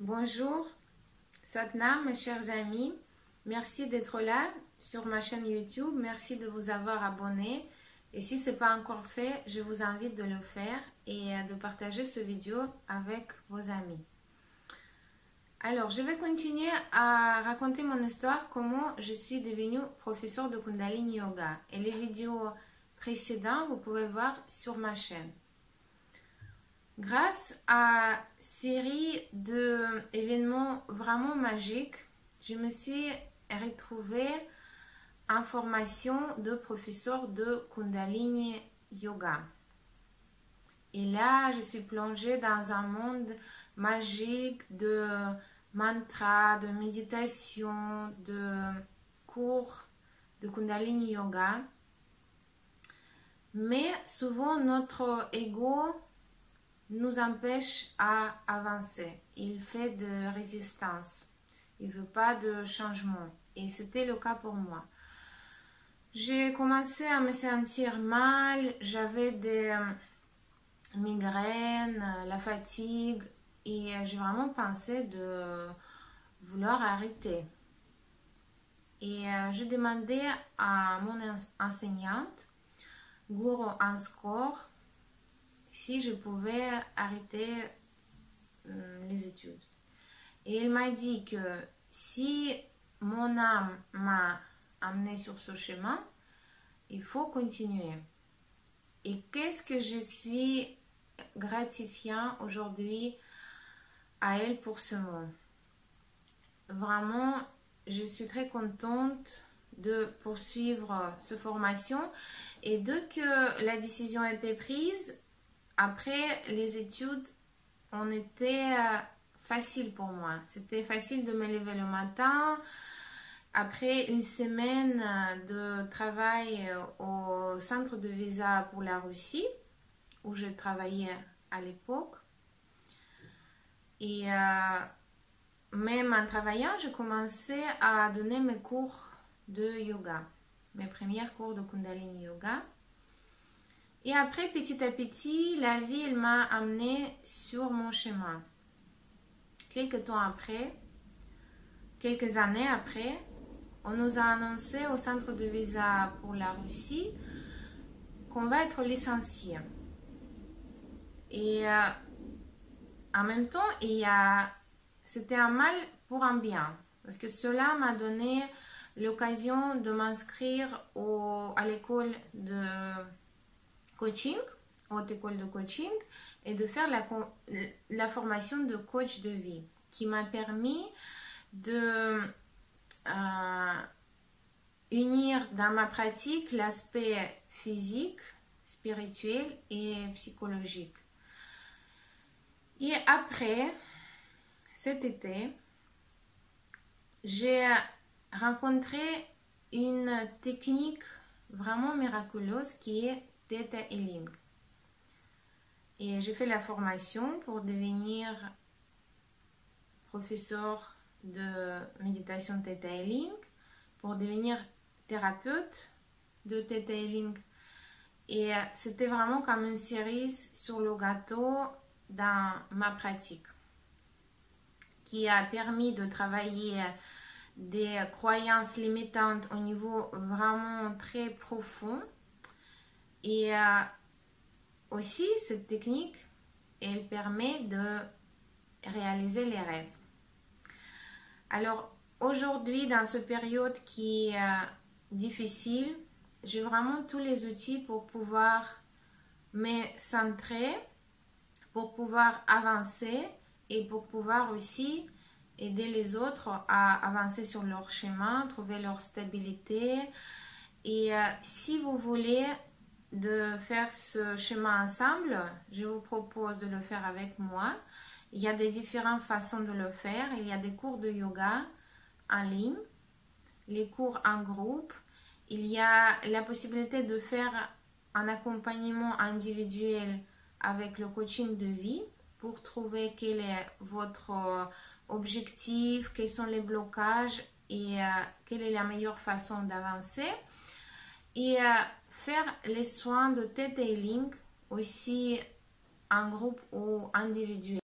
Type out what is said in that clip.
Bonjour, Satnam, mes chers amis. Merci d'être là sur ma chaîne YouTube. Merci de vous avoir abonné. Et si ce n'est pas encore fait, je vous invite de le faire et de partager ce vidéo avec vos amis. Alors, je vais continuer à raconter mon histoire, comment je suis devenue professeure de Kundalini Yoga. Et les vidéos précédentes, vous pouvez voir sur ma chaîne. Grâce à une série d'événements vraiment magiques, je me suis retrouvée en formation de professeur de Kundalini Yoga. Et là, je suis plongée dans un monde magique de mantras, de méditation, de cours de Kundalini Yoga. Mais souvent, notre ego nous empêche à avancer. Il fait de résistance. Il ne veut pas de changement. Et c'était le cas pour moi. J'ai commencé à me sentir mal. J'avais des migraines, la fatigue. Et j'ai vraiment pensé de vouloir arrêter. Et je demandais à mon enseignante, Guru Anskor, si je pouvais arrêter les études. Et il m'a dit que si mon âme m'a amené sur ce chemin, il faut continuer. Et qu'est-ce que je suis gratifiant aujourd'hui à elle pour ce mot. Vraiment, je suis très contente de poursuivre cette formation. Et dès que la décision a été prise, après les études, on était facile pour moi. C'était facile de me lever le matin. Après une semaine de travail au centre de visa pour la Russie, où je travaillais à l'époque. Et même en travaillant, je commençais à donner mes cours de yoga, mes premiers cours de Kundalini Yoga. Et après, petit à petit, la vie, elle m'a amené sur mon chemin. Quelques temps après, quelques années après, on nous a annoncé au centre de visa pour la Russie qu'on va être licencié. Et en même temps, c'était un mal pour un bien. Parce que cela m'a donné l'occasion de m'inscrire à l'école de coaching, haute école de coaching, et de faire la formation de coach de vie, qui m'a permis de unir dans ma pratique l'aspect physique, spirituel et psychologique. Et après, cet été, j'ai rencontré une technique vraiment miraculeuse qui est Theta Healing. Et j'ai fait la formation pour devenir professeur de méditation Theta Healing, pour devenir thérapeute de Theta Healing. Et c'était vraiment comme une cerise sur le gâteau dans ma pratique, qui a permis de travailler des croyances limitantes au niveau vraiment très profond. Et aussi, cette technique, elle permet de réaliser les rêves. Alors, aujourd'hui, dans cette période qui est difficile, j'ai vraiment tous les outils pour pouvoir me centrer, pour pouvoir avancer et pour pouvoir aussi aider les autres à avancer sur leur chemin, trouver leur stabilité. Et si vous voulez de faire ce chemin ensemble, je vous propose de le faire avec moi. Il y a des différentes façons de le faire. Il y a des cours de yoga en ligne, les cours en groupe. Il y a la possibilité de faire un accompagnement individuel avec le coaching de vie pour trouver quel est votre objectif, quels sont les blocages et quelle est la meilleure façon d'avancer. Et faire les soins de Theta Healing aussi en groupe ou individuel.